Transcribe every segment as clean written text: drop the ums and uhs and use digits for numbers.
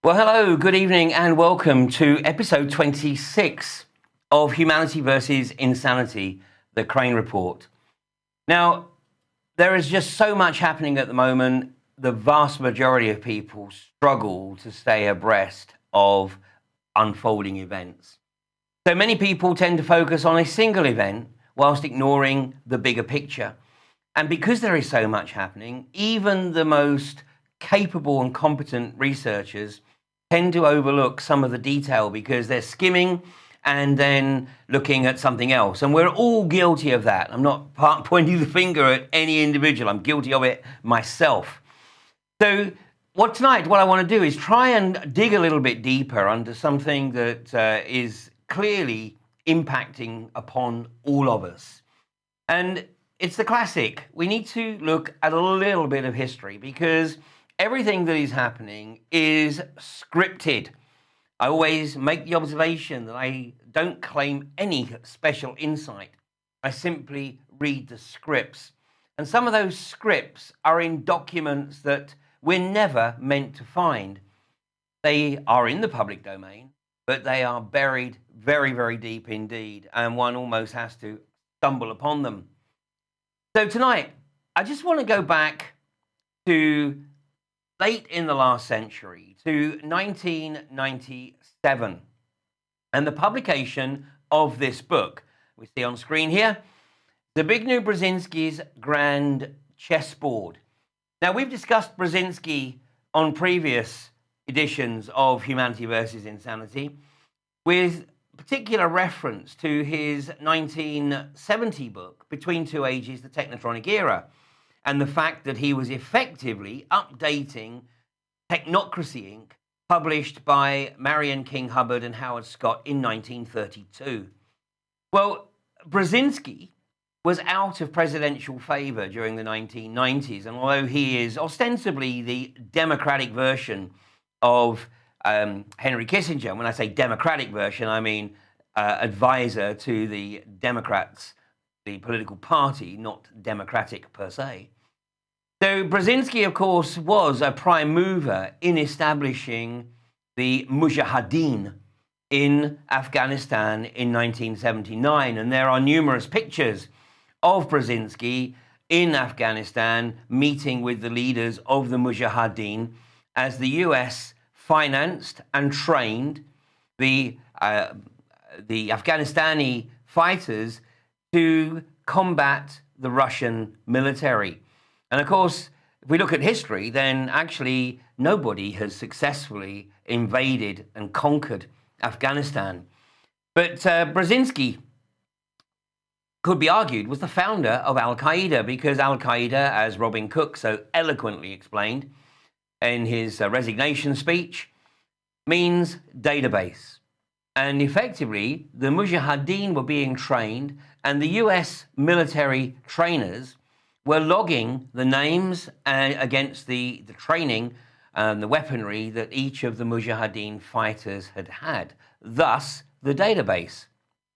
Well, hello, good evening, and welcome to episode 26 of Humanity versus Insanity, the Crane Report. Now, there is just so much happening at the moment. The vast majority of people struggle to stay abreast of unfolding events. So many people tend to focus on a single event whilst ignoring the bigger picture. And because there is so much happening, even the most capable and competent researchers tend to overlook some of the detail because they're skimming and then looking at something else. And we're all guilty of that. I'm not pointing the finger at any individual. I'm guilty of it myself. So tonight, what I want to do is try and dig a little bit deeper under something that is clearly impacting upon all of us. And it's the classic. We need to look at a little bit of history because everything that is happening is scripted. I always make the observation that I don't claim any special insight. I simply read the scripts. And some of those scripts are in documents that we're never meant to find. They are in the public domain, but they are buried very, very deep indeed, and one almost has to stumble upon them. So tonight, I just want to go back to late in the last century, to 1997, and the publication of this book. We see on screen here, Zbigniew Brzezinski's Grand Chessboard. Now, we've discussed Brzezinski on previous editions of Humanity versus Insanity, with particular reference to his 1970 book, Between Two Ages, the Technotronic Era, and the fact that he was effectively updating Technocracy Inc., published by Marion King Hubbard and Howard Scott in 1932. Well, Brzezinski was out of presidential favor during the 1990s, and although he is ostensibly the Democratic version of Henry Kissinger, when I say Democratic version, I mean advisor to the Democrats, the political party, not democratic per se. So Brzezinski, of course, was a prime mover in establishing the Mujahideen in Afghanistan in 1979. And there are numerous pictures of Brzezinski in Afghanistan meeting with the leaders of the Mujahideen as the US financed and trained the Afghanistani fighters to combat the Russian military. And of course, if we look at history, then actually nobody has successfully invaded and conquered Afghanistan. But Brzezinski, could be argued, was the founder of Al-Qaeda, because Al-Qaeda, as Robin Cook so eloquently explained in his resignation speech, means database. And effectively, the Mujahideen were being trained, and the US military trainers were logging the names against the training and the weaponry that each of the Mujahideen fighters had had. Thus, the database,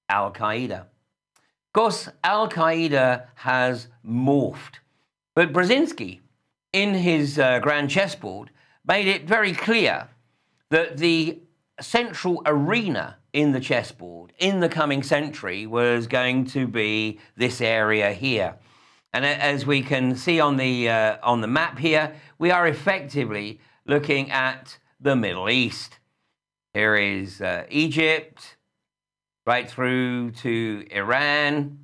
Al-Qaeda. Of course, Al-Qaeda has morphed, but Brzezinski, in his Grand Chessboard, made it very clear that the central arena in the chessboard in the coming century was going to be this area here. And as we can see on the map here, we are effectively looking at the Middle East. Here is Egypt, right through to Iran,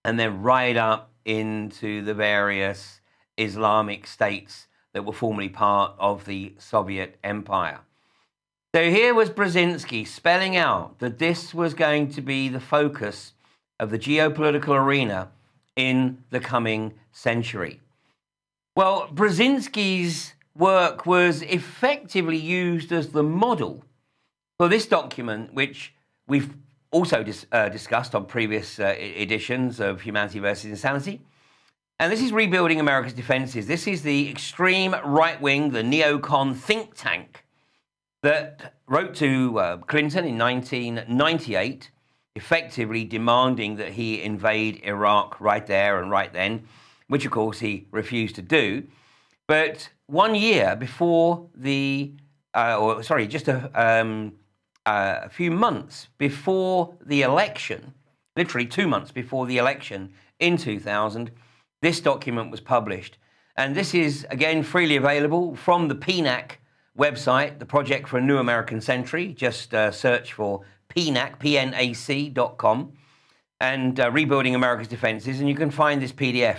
and then right up into the various Islamic states that were formerly part of the Soviet Empire. So here was Brzezinski spelling out that this was going to be the focus of the geopolitical arena in the coming century. Well, Brzezinski's work was effectively used as the model for this document, which we've also discussed on previous editions of Humanity versus Insanity. And this is Rebuilding America's Defenses. This is the extreme right-wing, the neocon think tank that wrote to Clinton in 1998, effectively demanding that he invade Iraq right there and right then, which of course he refused to do. But 1 year before the a few months before the election, literally 2 months before the election in 2000, this document was published. And this is, again, freely available from the PNAC website, the Project for a New American Century. Just search for PNAC, PNAC.com, and Rebuilding America's Defenses, and you can find this PDF.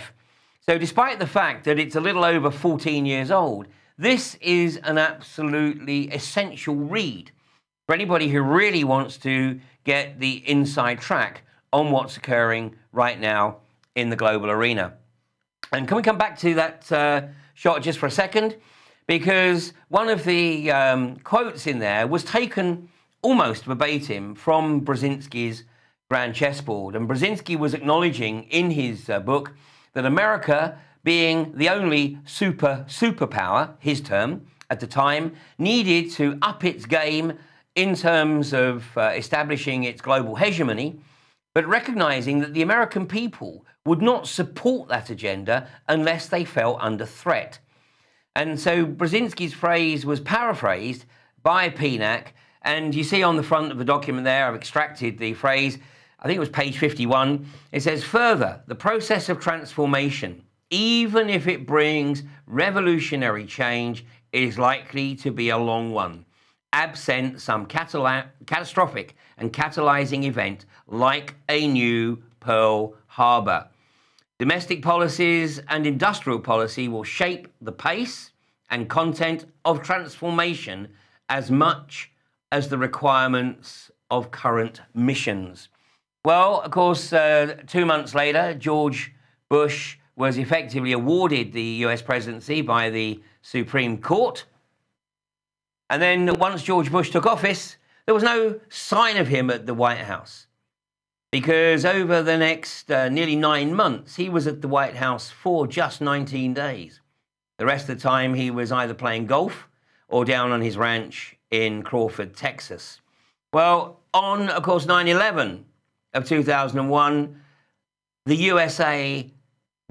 So despite the fact that it's a little over 14 years old, this is an absolutely essential read for anybody who really wants to get the inside track on what's occurring right now in the global arena. And can we come back to that shot just for a second? Because one of the quotes in there was taken almost verbatim from Brzezinski's Grand Chessboard. And Brzezinski was acknowledging in his book that America, being the only superpower, his term, at the time, needed to up its game in terms of establishing its global hegemony, but recognizing that the American people would not support that agenda unless they felt under threat. And so Brzezinski's phrase was paraphrased by PNAC, and you see on the front of the document there, I've extracted the phrase, I think it was page 51, it says, "Further, the process of transformation, even if it brings revolutionary change, is likely to be a long one, absent some catastrophic and catalyzing event like a new Pearl Harbor. Domestic policies and industrial policy will shape the pace and content of transformation as much as the requirements of current missions." Well, of course, 2 months later, George Bush was effectively awarded the US presidency by the Supreme Court. And then once George Bush took office, there was no sign of him at the White House, because over the next nearly 9 months, he was at the White House for just 19 days. The rest of the time, he was either playing golf or down on his ranch in Crawford, Texas. Well, on, of course, 9/11 of 2001, the USA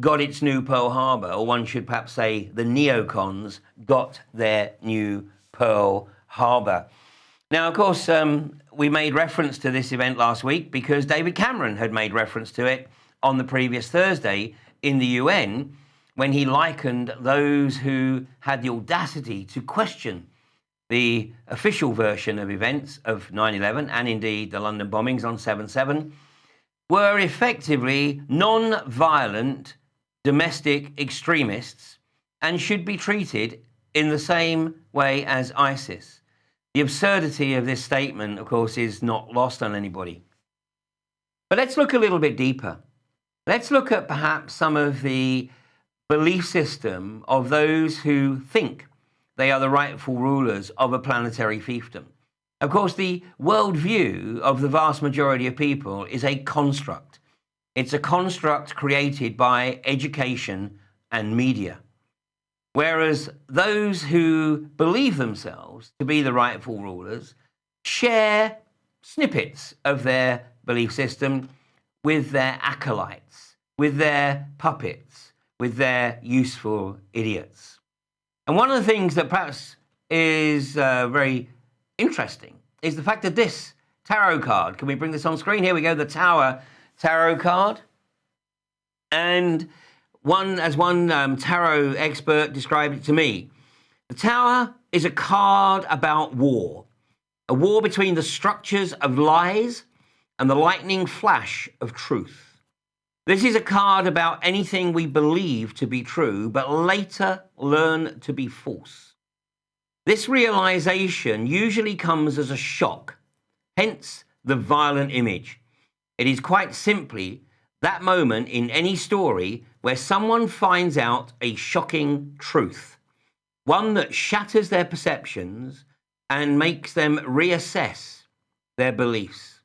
got its new Pearl Harbor, or one should perhaps say the neocons got their new Pearl Harbor. Now, of course, we made reference to this event last week because David Cameron had made reference to it on the previous Thursday in the UN when he likened those who had the audacity to question the official version of events of 9/11 and indeed the London bombings on 7/7 were effectively non-violent domestic extremists and should be treated in the same way as ISIS. The absurdity of this statement, of course, is not lost on anybody. But let's look a little bit deeper. Let's look at perhaps some of the belief system of those who think they are the rightful rulers of a planetary fiefdom. Of course, the worldview of the vast majority of people is a construct. It's a construct created by education and media. Whereas those who believe themselves to be the rightful rulers share snippets of their belief system with their acolytes, with their puppets, with their useful idiots. And one of the things that perhaps is very interesting is the fact that this tarot card, can we bring this on screen? Here we go, the Tower tarot card. And one tarot expert described it to me. The Tower is a card about war, a war between the structures of lies and the lightning flash of truth. This is a card about anything we believe to be true, but later learn to be false. This realization usually comes as a shock, hence the violent image. It is quite simply that moment in any story where someone finds out a shocking truth, one that shatters their perceptions and makes them reassess their beliefs.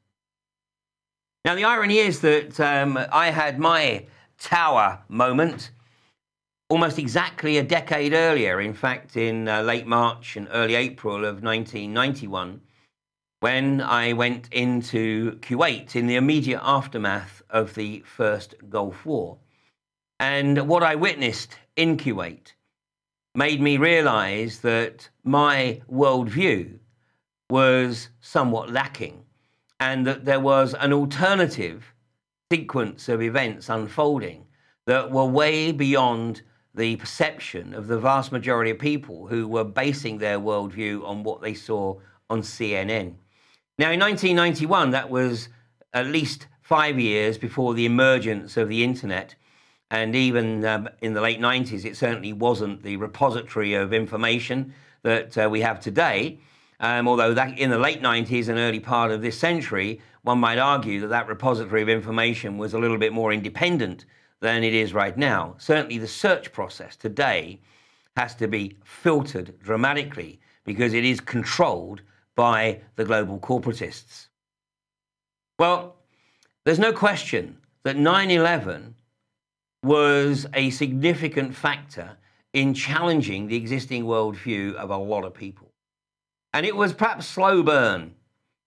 Now, the irony is that I had my Tower moment almost exactly a decade earlier, in fact, in late March and early April of 1991, when I went into Kuwait in the immediate aftermath of the First Gulf War. And what I witnessed in Kuwait made me realize that my worldview was somewhat lacking and that there was an alternative sequence of events unfolding that were way beyond the perception of the vast majority of people who were basing their worldview on what they saw on CNN. Now, in 1991, that was at least 5 years before the emergence of the internet. And even in the late 90s, it certainly wasn't the repository of information that we have today. Although that in the late 90s and early part of this century, one might argue that that repository of information was a little bit more independent than it is right now. Certainly the search process today has to be filtered dramatically because it is controlled by the global corporatists. Well, there's no question that 9/11 was a significant factor in challenging the existing worldview of a lot of people. And it was perhaps slow burn,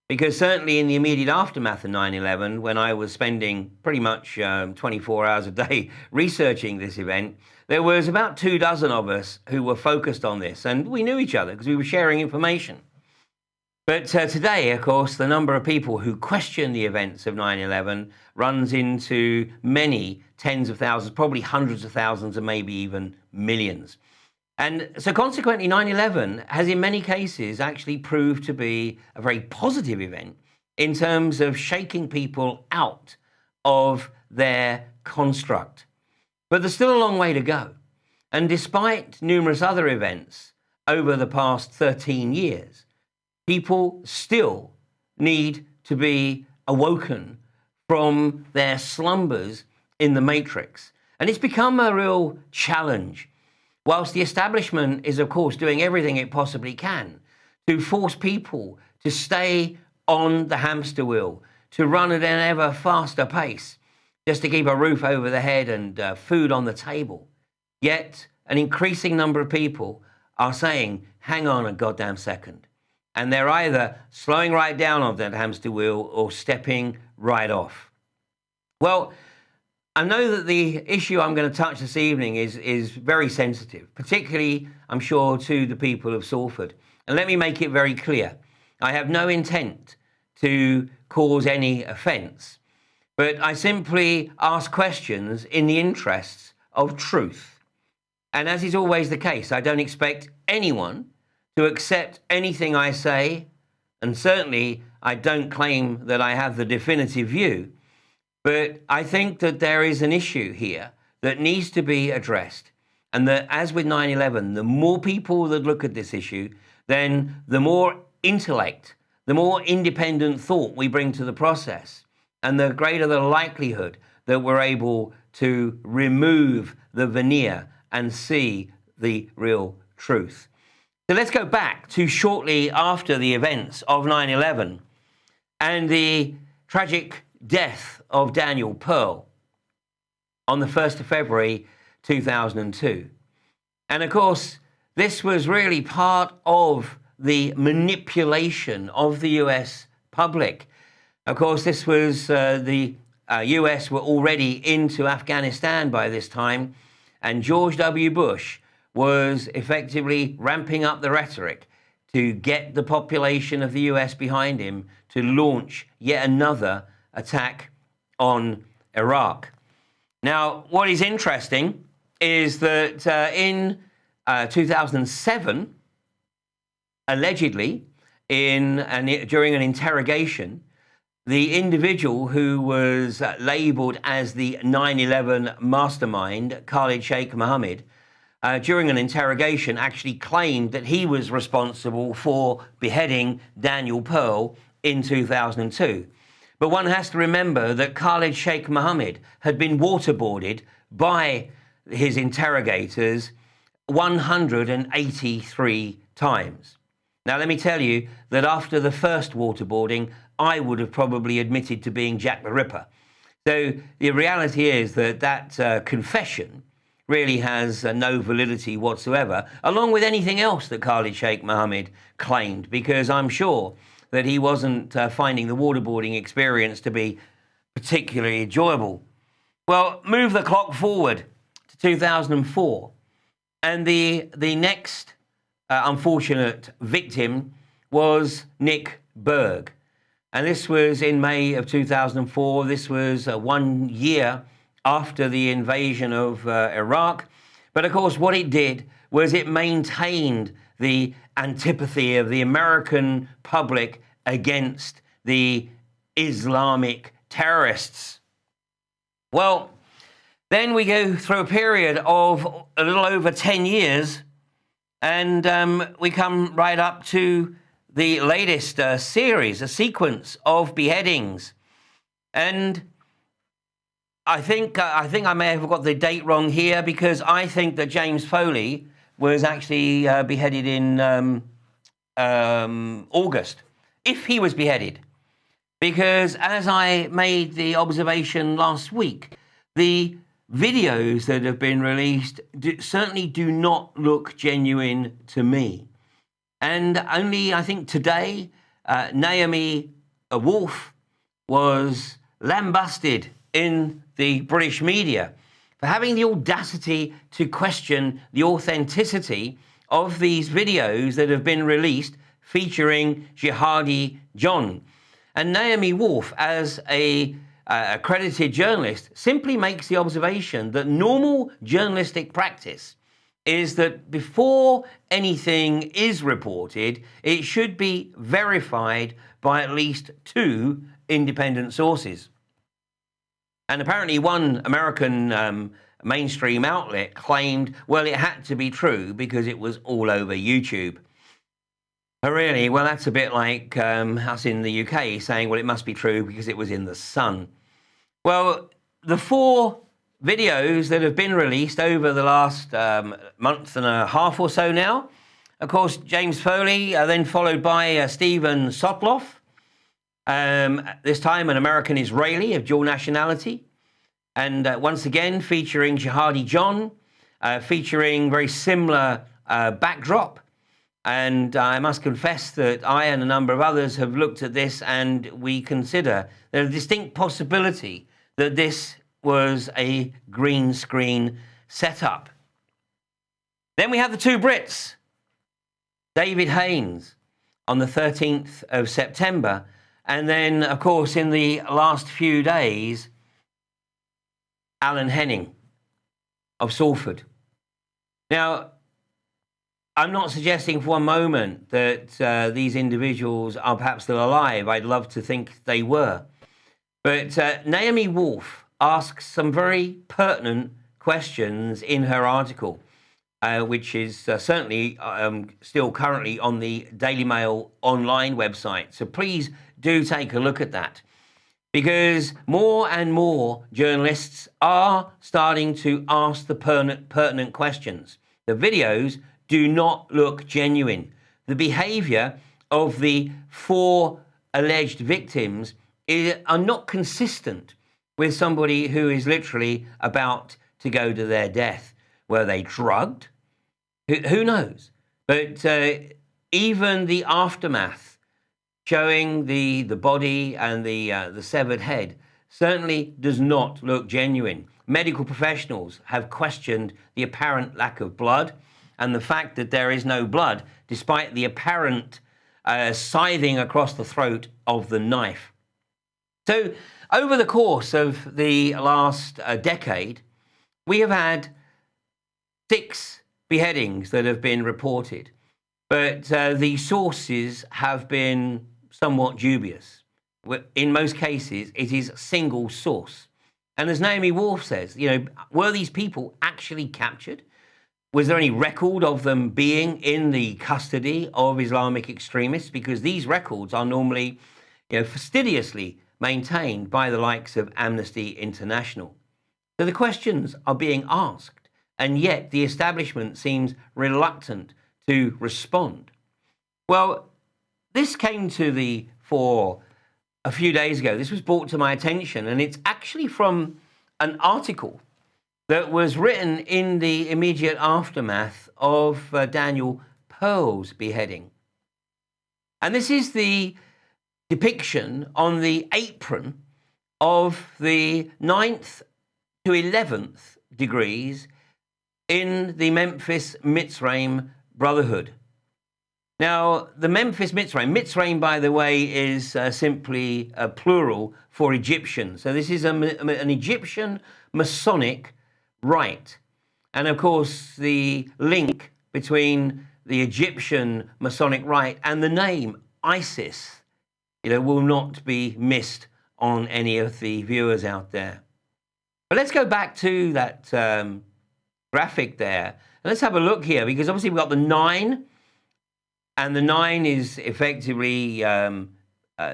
because certainly in the immediate aftermath of 9/11, when I was spending pretty much 24 hours a day researching this event, there was about 24 of us who were focused on this, and we knew each other because we were sharing information. But today, of course, the number of people who question the events of 9/11 runs into many tens of thousands, probably hundreds of thousands, and maybe even millions. And so consequently, 9/11 has in many cases actually proved to be a very positive event in terms of shaking people out of their construct. But there's still a long way to go. And despite numerous other events over the past 13 years, people still need to be awoken from their slumbers in the matrix. And it's become a real challenge. Whilst the establishment is, of course, doing everything it possibly can to force people to stay on the hamster wheel, to run at an ever faster pace, just to keep a roof over the head and food on the table. Yet an increasing number of people are saying, hang on a goddamn second. And they're either slowing right down on that hamster wheel or stepping right off. Well, I know that the issue I'm going to touch this evening is very sensitive, particularly, I'm sure, to the people of Salford. And let me make it very clear. I have no intent to cause any offence, but I simply ask questions in the interests of truth. And as is always the case, I don't expect anyone to accept anything I say, and certainly I don't claim that I have the definitive view. But I think that there is an issue here that needs to be addressed. And that, as with 9/11, the more people that look at this issue, then the more intellect, the more independent thought we bring to the process, and the greater the likelihood that we're able to remove the veneer and see the real truth. So let's go back to shortly after the events of 9/11 and the tragic death of Daniel Pearl on the 1st of February 2002. And of course, this was really part of the manipulation of the US public. Of course, this was the US were already into Afghanistan by this time, and George W. Bush was effectively ramping up the rhetoric to get the population of the US behind him to launch yet another attack on Iraq. Now, what is interesting is that in 2007, allegedly, during an interrogation, the individual who was labeled as the 9/11 mastermind, Khalid Sheikh Mohammed, during an interrogation actually claimed that he was responsible for beheading Daniel Pearl in 2002. But one has to remember that Khalid Sheikh Mohammed had been waterboarded by his interrogators 183 times. Now, let me tell you that after the first waterboarding, I would have probably admitted to being Jack the Ripper. So the reality is that confession really has no validity whatsoever, along with anything else that Khalid Sheikh Mohammed claimed, because I'm sure that he wasn't finding the waterboarding experience to be particularly enjoyable. Well, move the clock forward to 2004. And the next unfortunate victim was Nick Berg. And this was in May of 2004. This was 1 year after the invasion of Iraq. But of course, what it did was it maintained the antipathy of the American public against the Islamic terrorists. Well, then we go through a period of a little over 10 years, and we come right up to the latest series, a sequence of beheadings. And I think I may have got the date wrong here, because I think that James Foley was actually beheaded in August, if he was beheaded. Because as I made the observation last week, the videos that have been released certainly do not look genuine to me. And only, I think today, Naomi Wolf was lambasted in the British media for having the audacity to question the authenticity of these videos that have been released featuring Jihadi John. And Naomi Wolf, as a accredited journalist, simply makes the observation that normal journalistic practice is that before anything is reported, it should be verified by at least 2 independent sources. And apparently one American mainstream outlet claimed, well, it had to be true because it was all over YouTube. Oh, really? Well, that's a bit like us in the UK saying, well, it must be true because it was in the Sun. Well, the 4 videos that have been released over the last month and a half or so now, of course, James Foley, then followed by Stephen Sotloff, this time an American-Israeli of dual nationality, and once again featuring Jihadi John, featuring very similar backdrop. And I must confess that I and a number of others have looked at this, and we consider there's a distinct possibility that this was a green screen setup. Then we have the 2 Brits, David Haynes on the 13th of September, and then, of course, in the last few days, Alan Henning of Salford. Now, I'm not suggesting for one moment that these individuals are perhaps still alive. I'd love to think they were. But Naomi Wolf asks some very pertinent questions in her article, which is certainly still currently on the Daily Mail online website. So please do take a look at that, because more and more journalists are starting to ask the pertinent questions. The videos do not look genuine. The behavior of the 4 alleged victims are not consistent with somebody who is literally about to go to their death. Were they drugged? Who knows? But even the aftermath showing the body and the severed head certainly does not look genuine. Medical professionals have questioned the apparent lack of blood and the fact that there is no blood, despite the apparent scything across the throat of the knife. So over the course of the last decade, we have had 6 beheadings that have been reported, but the sources have been somewhat dubious. In most cases, it is single source. And as Naomi Wolf says, were these people actually captured? Was there any record of them being in the custody of Islamic extremists? Because these records are normally, fastidiously maintained by the likes of Amnesty International. So the questions are being asked, and yet the establishment seems reluctant to respond. Well, this came to the fore a few days ago. This was brought to my attention, and it's actually from an article that was written in the immediate aftermath of Daniel Pearl's beheading. And this is the depiction on the apron of the 9th to 11th degrees in the Memphis-Misraim Brotherhood. Now, the Memphis-Misraim, by the way, is simply a plural for Egyptian. So this is an Egyptian Masonic rite. And of course, the link between the Egyptian Masonic rite and the name ISIS, will not be missed on any of the viewers out there. But let's go back to that graphic there. And let's have a look here, because obviously we've got the 9, and the 9 is effectively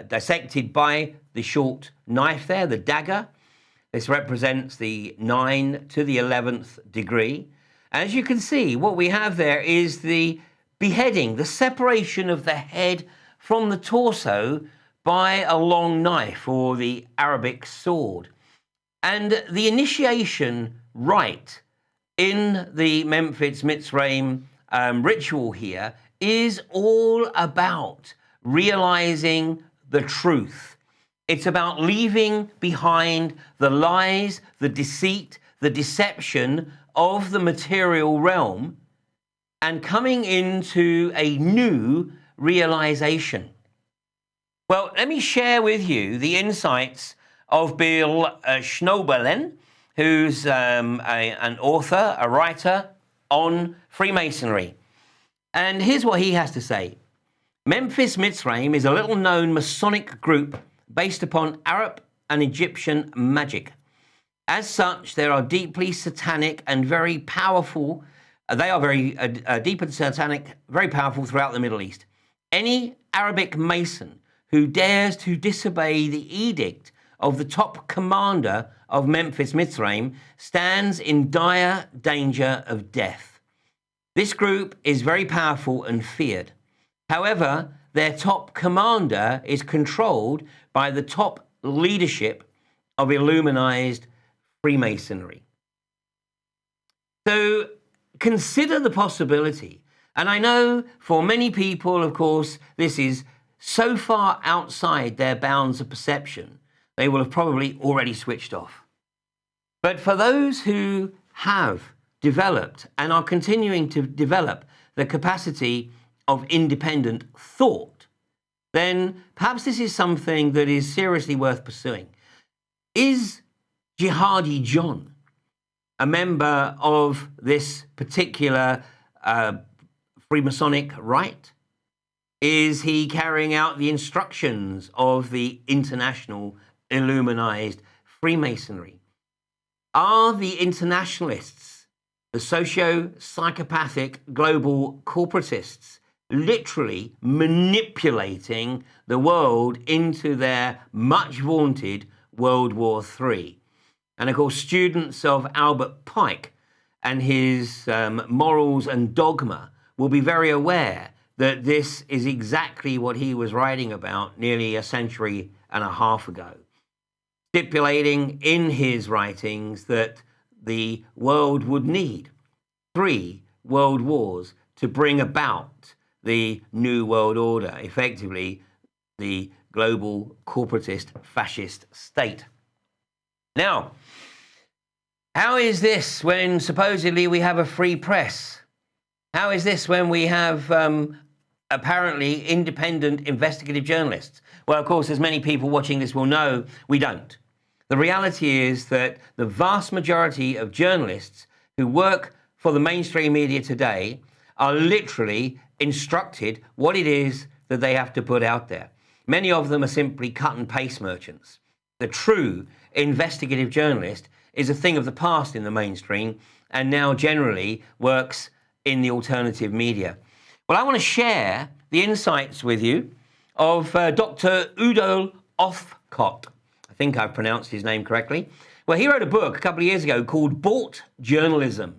dissected by the short knife there, the dagger. This represents the 9 to the 11th degree. As you can see, what we have there is the beheading, the separation of the head from the torso by a long knife, or the Arabic sword. And the initiation rite in the Memphis-Misraim ritual here is all about realizing the truth. It's about leaving behind the lies, the deceit, the deception of the material realm and coming into a new realization. Well, let me share with you the insights of Bill Schnoebelen, who's an author, a writer on Freemasonry. And here's what he has to say. Memphis-Misraim is a little-known Masonic group based upon Arab and Egyptian magic. As such, they are deeply satanic and very powerful. They are very deep and satanic, very powerful throughout the Middle East. Any Arabic Mason who dares to disobey the edict of the top commander of Memphis-Misraim stands in dire danger of death. This group is very powerful and feared. However, their top commander is controlled by the top leadership of Illuminized Freemasonry. So consider the possibility. And I know for many people, of course, this is so far outside their bounds of perception, they will have probably already switched off. But for those who have developed and are continuing to develop the capacity of independent thought, then perhaps this is something that is seriously worth pursuing. Is Jihadi John a member of this particular Freemasonic rite? Is he carrying out the instructions of the international Illuminized Freemasonry? Are the internationalists, the socio-psychopathic global corporatists, literally manipulating the world into their much vaunted World War III? And of course, students of Albert Pike and his morals and dogma will be very aware that this is exactly what he was writing about nearly a century and a half ago, stipulating in his writings that the world would need 3 world wars to bring about the New World Order, effectively the global corporatist fascist state. Now, how is this when supposedly we have a free press? How is this when we have apparently independent investigative journalists? Well, of course, as many people watching this will know, we don't. The reality is that the vast majority of journalists who work for the mainstream media today are literally instructed what it is that they have to put out there. Many of them are simply cut and paste merchants. The true investigative journalist is a thing of the past in the mainstream and now generally works in the alternative media. Well, I want to share the insights with you of Dr. Udo Ulfkotte. I think I've pronounced his name correctly. Well, he wrote a book a couple of years ago called Bought Journalism.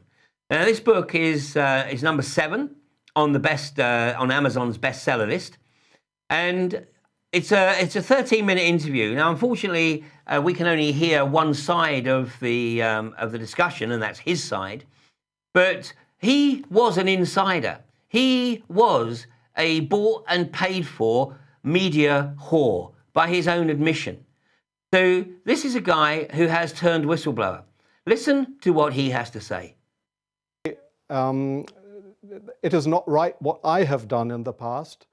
Now, this book is number 7 on the on Amazon's bestseller list, and it's a 13-minute interview. Now, unfortunately, we can only hear one side of the discussion, and that's his side. But he was an insider. He was a bought and paid for media whore by his own admission. So this is a guy who has turned whistleblower. Listen to what he has to say. it is not right what I have done in the past,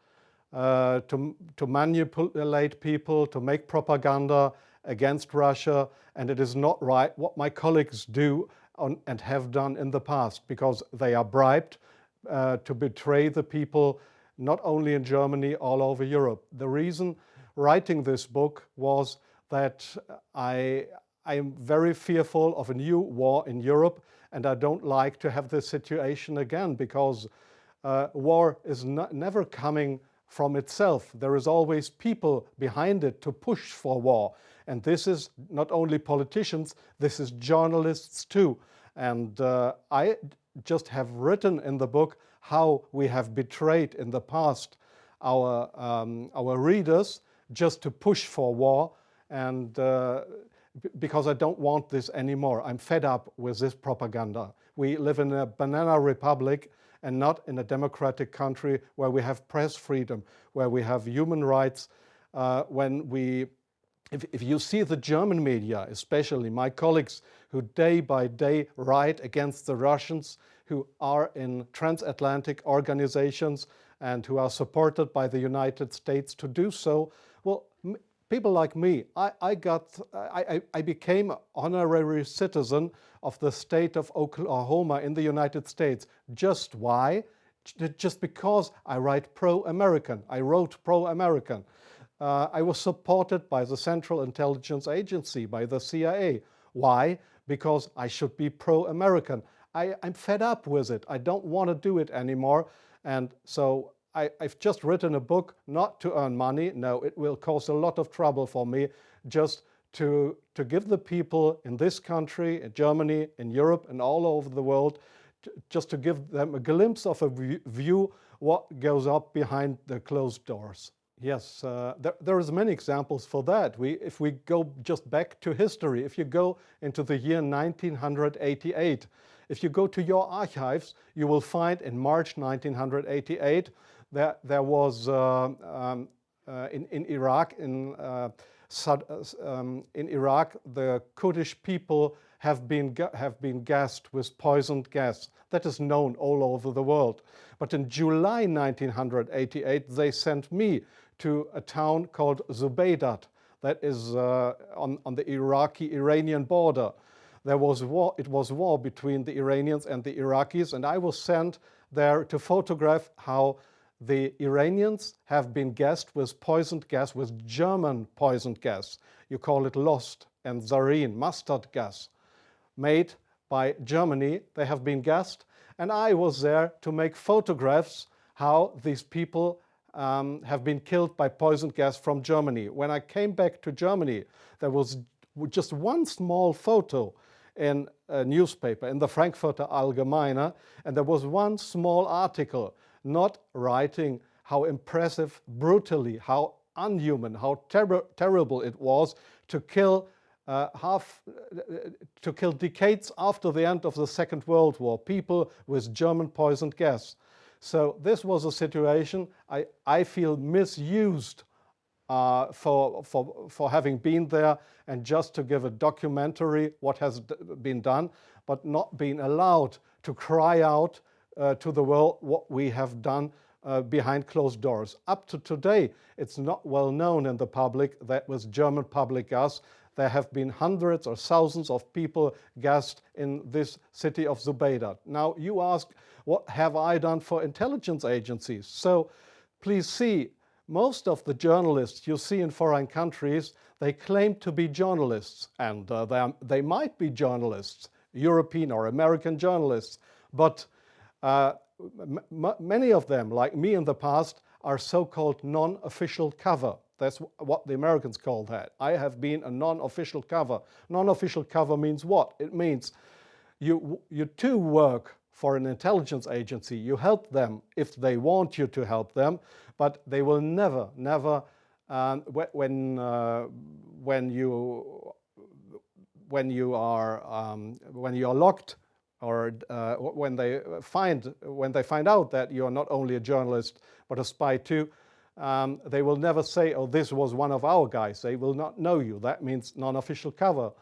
to manipulate people, to make propaganda against Russia, and it is not right what my colleagues do and have done in the past, because they are bribed to betray the people, not only in Germany, all over Europe. The reason writing this book was that I am very fearful of a new war in Europe, and I don't like to have this situation again, because war is never coming from itself. There is always people behind it to push for war. And this is not only politicians, this is journalists too. And I just have written in the book how we have betrayed in the past our readers just to push for war, and because I don't want this anymore. I'm fed up with this propaganda. We live in a banana republic and not in a democratic country where we have press freedom, where we have human rights. If you see the German media, especially my colleagues who day by day write against the Russians, who are in transatlantic organizations and who are supported by the United States to do so, well, people like me, I became an honorary citizen of the state of Oklahoma in the United States. Just why? Just because I write pro-American. I wrote pro-American. I was supported by the Central Intelligence Agency, by the CIA. Why? Because I should be pro-American. I'm fed up with it. I don't want to do it anymore. And so I've just written a book not to earn money. No, it will cause a lot of trouble for me, just to give the people in this country, in Germany, in Europe, and all over the world, just to give them a glimpse of a view what goes up behind the closed doors. Yes, there is many examples for that. If we go just back to history, if you go into the year 1988, if you go to your archives, you will find in March 1988 that there was in Iraq, in Iraq, the Kurdish people have been gassed with poisoned gas. That is known all over the world. But in July 1988, they sent me to a town called Zubaydat, that is on the Iraqi-Iranian border. There was war. It was war between the Iranians and the Iraqis, and I was sent there to photograph how the Iranians have been gassed with poisoned gas, with German poisoned gas. You call it Lost and Zarine, mustard gas, made by Germany. They have been gassed, and I was there to make photographs how these people have been killed by poisoned gas from Germany. When I came back to Germany, there was just one small photo in a newspaper, in the Frankfurter Allgemeine, and there was one small article not writing how impressive, brutally, how unhuman, how terrible it was to kill decades after the end of the Second World War, people with German poisoned gas. So this was a situation I feel misused for having been there and just to give a documentary what has been done, but not being allowed to cry out to the world what we have done behind closed doors. Up to today, it's not well known in the public that with German public gas, there have been hundreds or thousands of people gassed in this city of Zubaydat. Now you ask, what have I done for intelligence agencies? So please see, most of the journalists you see in foreign countries, they claim to be journalists, and they might be journalists, European or American journalists, but many of them, like me in the past, are so-called non-official cover. That's what the Americans call that. I have been a non-official cover. Non-official cover means what? It means you too work for an intelligence agency. You help them if they want you to help them, but they will never, when you are locked, or when they find out that you are not only a journalist but a spy too, they will never say, oh, this was one of our guys. They will not know you. That means non-official cover.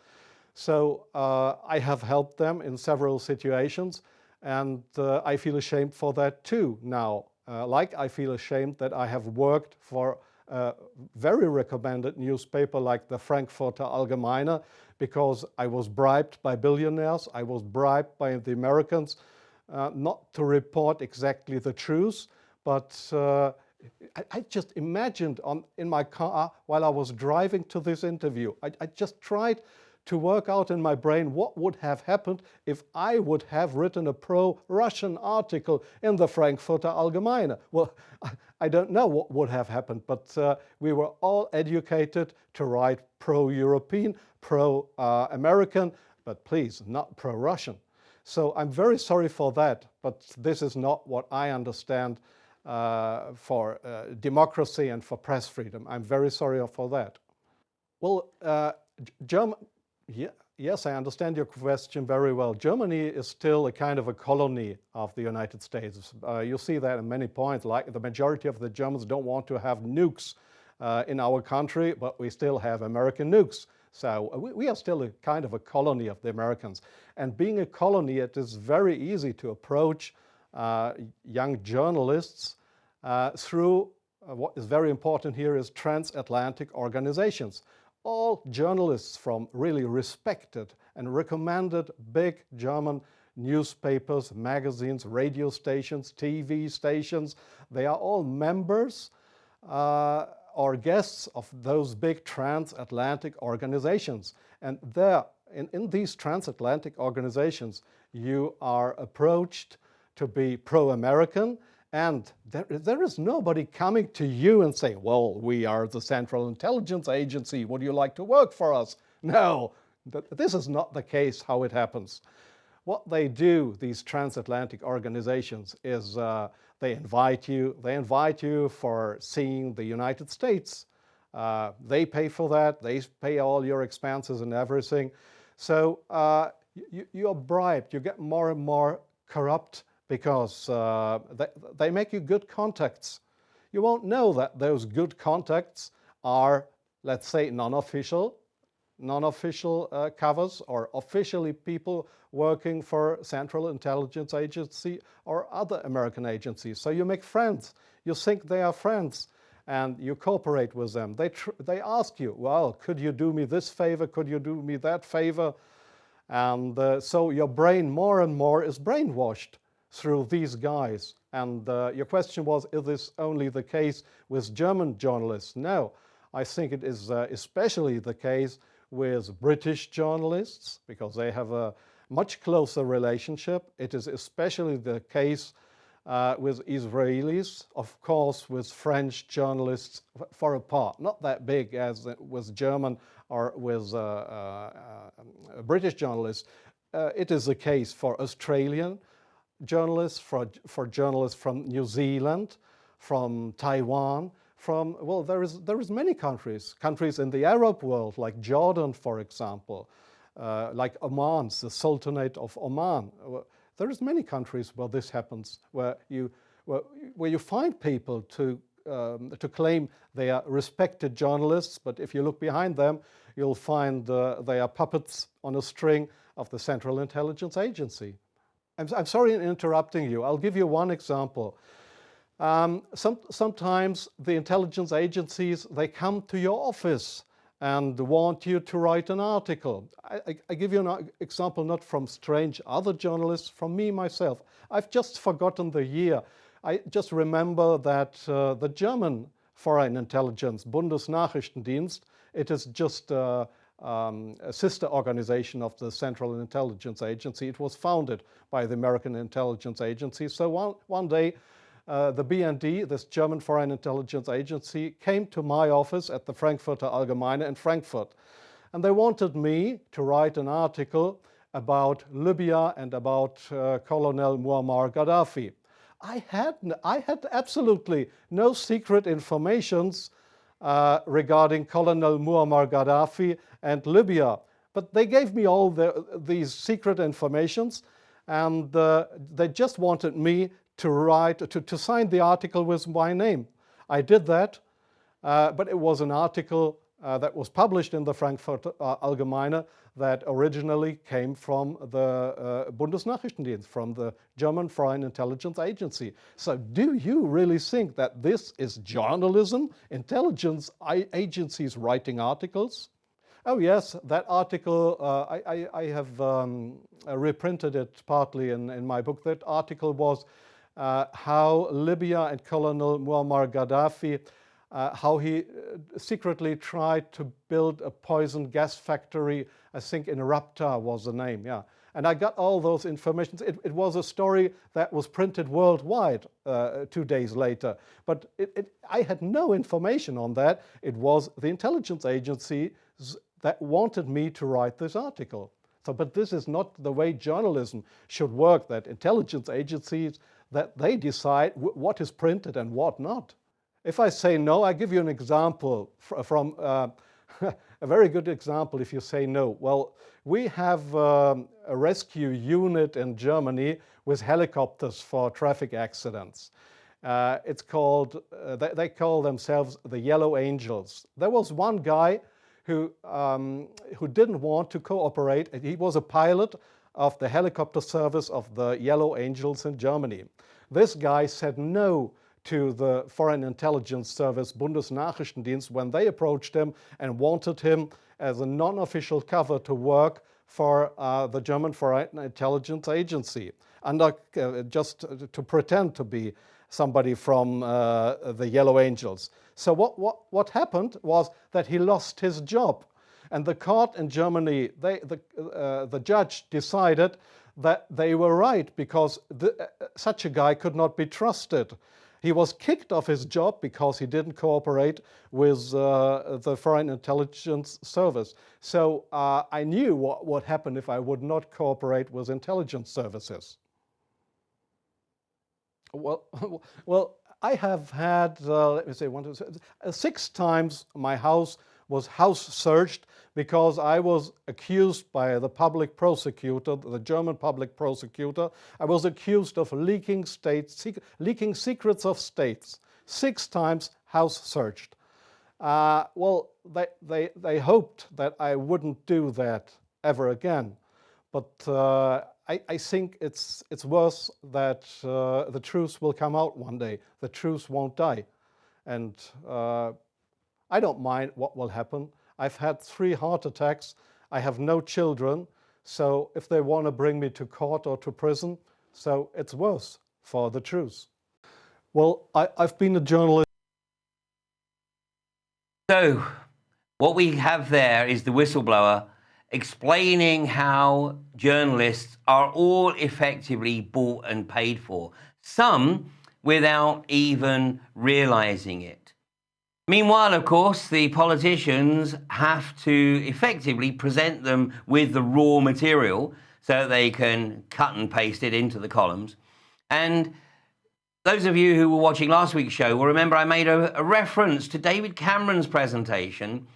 So I have helped them in several situations, And I feel ashamed for that too now. Like I feel ashamed that I have worked for a very recommended newspaper like the Frankfurter Allgemeine, because I was bribed by billionaires, I was bribed by the Americans not to report exactly the truth, but I just imagined in my car while I was driving to this interview, I just tried to work out in my brain what would have happened if I would have written a pro-Russian article in the Frankfurter Allgemeine. Well, I don't know what would have happened, but we were all educated to write pro-European, pro-American, but please, not pro-Russian. So I'm very sorry for that, but this is not what I understand for democracy and for press freedom. I'm very sorry for that. Well, yes, I understand your question very well. Germany is still a kind of a colony of the United States. You see that in many points, like the majority of the Germans don't want to have nukes in our country, but we still have American nukes. So we are still a kind of a colony of the Americans. And being a colony, it is very easy to approach young journalists through what is very important here is transatlantic organizations. All journalists from really respected and recommended big German newspapers, magazines, radio stations, TV stations, they are all members or guests of those big transatlantic organizations. And there, in these transatlantic organizations, you are approached to be pro-American, and there is nobody coming to you and saying, well, we are the Central Intelligence Agency, would you like to work for us? No, this is not the case how it happens. What they do, these transatlantic organizations, is they invite you for seeing the United States. They pay for that, they pay all your expenses and everything. So you are bribed, you get more and more corrupt, because they make you good contacts. You won't know that those good contacts are, let's say, non-official covers, or officially people working for Central Intelligence Agency or other American agencies. So you make friends. You think they are friends, and you cooperate with them. They ask you, well, could you do me this favor? Could you do me that favor? And so your brain more and more is brainwashed through these guys. And your question was, is this only the case with German journalists? No, I think it is especially the case with British journalists, because they have a much closer relationship. It is especially the case with Israelis, of course, with French journalists for a part, not that big as with German or with British journalists. It is the case for Australian journalists, for journalists from New Zealand, from Taiwan, from, well, there is many countries in the Arab world, like Jordan, for example, like Oman, the Sultanate of Oman. There is many countries where this happens, where you find people to claim they are respected journalists, but if you look behind them, you'll find they are puppets on a string of the Central Intelligence Agency. I'm sorry in interrupting you. I'll give you one example. Sometimes the intelligence agencies, they come to your office and want you to write an article. I give you an example not from strange other journalists, from me myself. I've just forgotten the year. I just remember that the German Foreign Intelligence, Bundesnachrichtendienst, it is just a sister organization of the Central Intelligence Agency. It was founded by the American Intelligence Agency. So one day, the BND, this German Foreign Intelligence Agency, came to my office at the Frankfurter Allgemeine in Frankfurt. And they wanted me to write an article about Libya and about Colonel Muammar Gaddafi. I had absolutely no secret informations regarding Colonel Muammar Gaddafi and Libya. But they gave me all these secret informations, and they just wanted me to sign the article with my name. I did that, but it was an article that was published in the Frankfurter Allgemeine that originally came from the Bundesnachrichtendienst, from the German Foreign Intelligence Agency. So do you really think that this is journalism, intelligence agencies writing articles? Oh yes, that article, I have reprinted it partly in my book. That article was how Libya and Colonel Muammar Gaddafi, how he secretly tried to build a poison gas factory, I think in Rabta was the name, yeah. And I got all those informations. It was a story that was printed worldwide 2 days later. But I had no information on that. It was the intelligence agency that wanted me to write this article. So, but this is not the way journalism should work, that intelligence agencies, that they decide what is printed and what not. If I say no, I give you an example from a very good example if you say no. Well, we have a rescue unit in Germany with helicopters for traffic accidents. It's called, they call themselves the Yellow Angels. There was one guy who didn't want to cooperate. He was a pilot of the helicopter service of the Yellow Angels in Germany. This guy said no to the Foreign Intelligence Service, Bundesnachrichtendienst, when they approached him and wanted him as a non-official cover to work for the German Foreign Intelligence Agency, under, just to pretend to be somebody from the Yellow Angels. So what happened was that he lost his job. And the court in Germany, the judge decided that they were right, because such a guy could not be trusted. He was kicked off his job because he didn't cooperate with the Foreign Intelligence Service. So I knew what would happen if I would not cooperate with intelligence services. Well, I have had, let me say, 6 times my house was house searched because I was accused by the public prosecutor, the German public prosecutor. I was accused of leaking secrets of states. 6 times house searched. Well, they hoped that I wouldn't do that ever again. But I think it's worse that the truth will come out one day. The truth won't die. And I don't mind what will happen. I've had 3 heart attacks. I have no children. So if they want to bring me to court or to prison, so it's worse for the truth. Well, I've been a journalist. So what we have there is the whistleblower explaining how journalists are all effectively bought and paid for, some without even realizing it. Meanwhile, of course, the politicians have to effectively present them with the raw material so that they can cut and paste it into the columns. And those of you who were watching last week's show will remember I made a reference to David Cameron's presentation,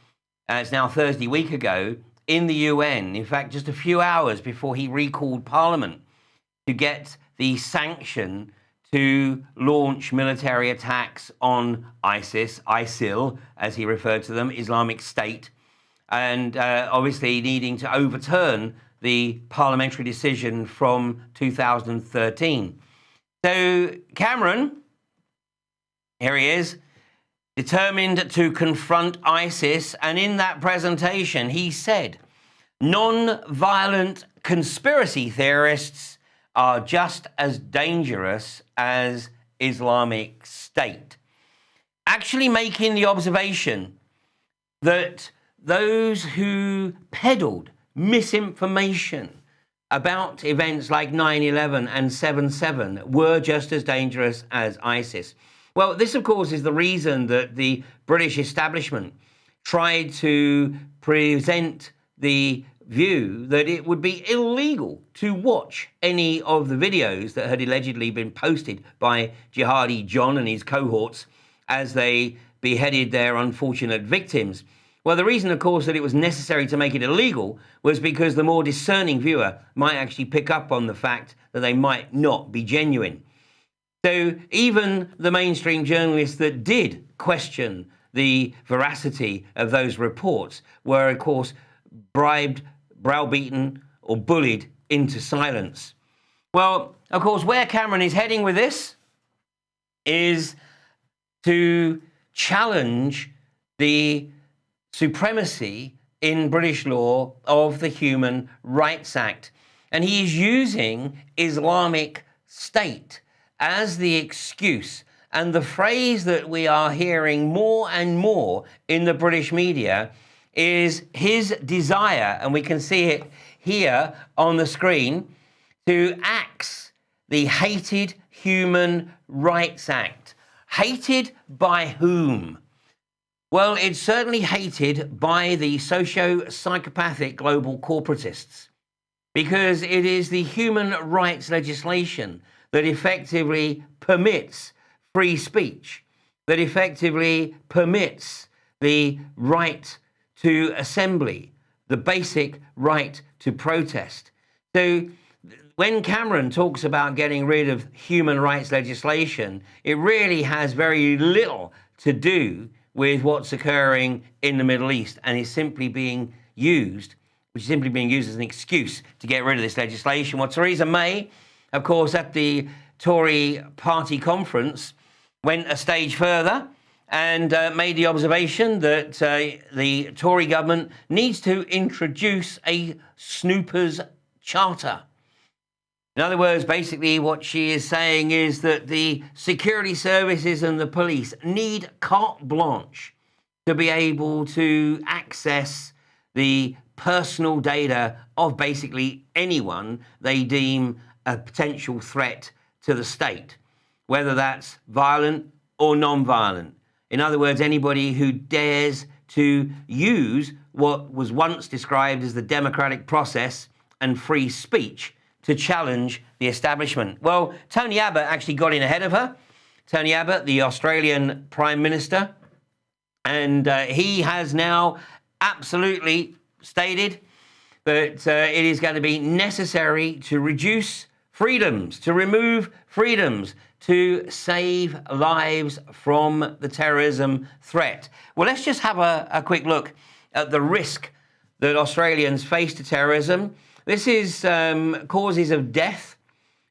it's now Thursday week ago, in the UN, in fact, just a few hours before he recalled Parliament to get the sanction to launch military attacks on ISIS, ISIL, as he referred to them, Islamic State, and obviously needing to overturn the parliamentary decision from 2013. So Cameron, here he is, determined to confront ISIS, and in that presentation he said, non-violent conspiracy theorists are just as dangerous as Islamic State. Actually making the observation that those who peddled misinformation about events like 9/11 and 7/7 were just as dangerous as ISIS. Well, this, of course, is the reason that the British establishment tried to present the view that it would be illegal to watch any of the videos that had allegedly been posted by Jihadi John and his cohorts as they beheaded their unfortunate victims. Well, the reason, of course, that it was necessary to make it illegal was because the more discerning viewer might actually pick up on the fact that they might not be genuine. So even the mainstream journalists that did question the veracity of those reports were, of course, bribed, browbeaten, or bullied into silence. Well, of course, where Cameron is heading with this is to challenge the supremacy in British law of the Human Rights Act. And he is using Islamic State as the excuse. And the phrase that we are hearing more and more in the British media is his desire, and we can see it here on the screen, to axe the hated Human Rights Act. Hated by whom? Well, it's certainly hated by the socio-psychopathic global corporatists, because it is the human rights legislation that effectively permits free speech, that effectively permits the right to assembly, the basic right to protest. So when Cameron talks about getting rid of human rights legislation, it really has very little to do with what's occurring in the Middle East, and is simply being used, as an excuse to get rid of this legislation. Well, Theresa May, of course, at the Tory party conference, went a stage further and made the observation that the Tory government needs to introduce a snooper's charter. In other words, basically what she is saying is that the security services and the police need carte blanche to be able to access the personal data of basically anyone they deem a potential threat to the state, whether that's violent or non-violent. In other words, anybody who dares to use what was once described as the democratic process and free speech to challenge the establishment. Well, Tony Abbott actually got in ahead of her. Tony Abbott, the Australian Prime Minister, and he has now absolutely stated that it is going to be necessary to reduce freedoms, to remove freedoms, to save lives from the terrorism threat. Well, let's just have a quick look at the risk that Australians face to terrorism. This is causes of death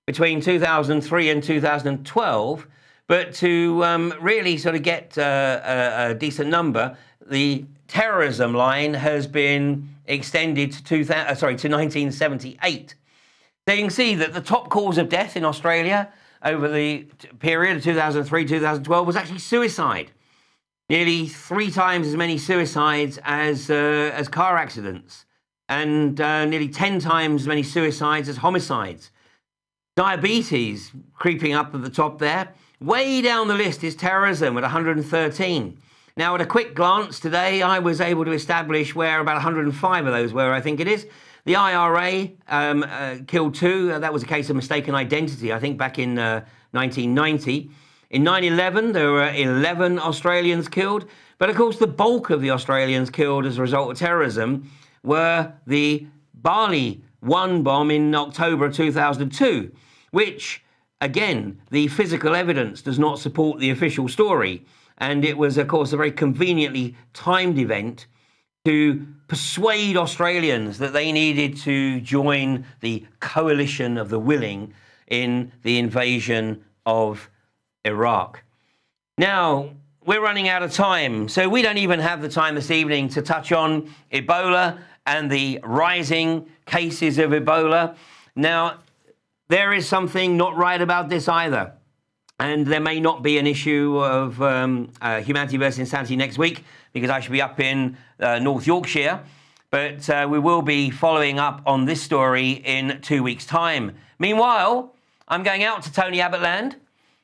between 2003 and 2012, but to really sort of get a decent number, the terrorism line has been extended to 1978. So you can see that the top cause of death in Australia over the period of 2003-2012 was actually suicide. Nearly 3 times as many suicides as car accidents, and nearly 10 times as many suicides as homicides. Diabetes creeping up at the top there. Way down the list is terrorism at 113. Now, at a quick glance today, I was able to establish where about 105 of those were, I think it is. The IRA killed 2. That was a case of mistaken identity, I think, back in 1990. In 9/11, there were 11 Australians killed. But, of course, the bulk of the Australians killed as a result of terrorism were the Bali 1 bomb in October of 2002, which, again, the physical evidence does not support the official story. And it was, of course, a very conveniently timed event to persuade Australians that they needed to join the coalition of the willing in the invasion of Iraq. Now, we're running out of time, so we don't even have the time this evening to touch on Ebola and the rising cases of Ebola. Now, there is something not right about this either. And there may not be an issue of Humanity versus Insanity next week, because I should be up in North Yorkshire. But we will be following up on this story in 2 weeks' time. Meanwhile, I'm going out to Tony Abbott land,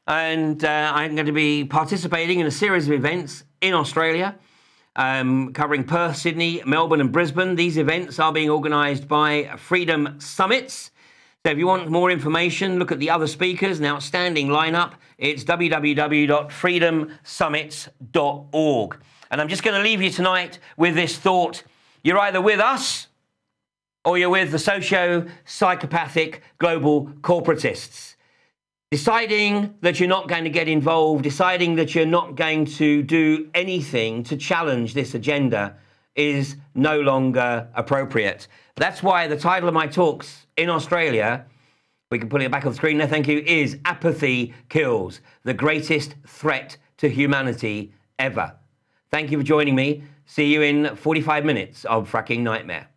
and I'm going to be participating in a series of events in Australia, covering Perth, Sydney, Melbourne and Brisbane. These events are being organised by Freedom Summits. So if you want more information, look at the other speakers, an outstanding lineup. It's www.freedomsummits.org. And I'm just going to leave you tonight with this thought. You're either with us or you're with the socio-psychopathic global corporatists. Deciding that you're not going to get involved, deciding that you're not going to do anything to challenge this agenda is no longer appropriate. That's why the title of my talks in Australia, we can put it back on the screen there, thank you, is Apathy Kills, the greatest threat to humanity ever. Thank you for joining me. See you in 45 minutes of Fracking Nightmare.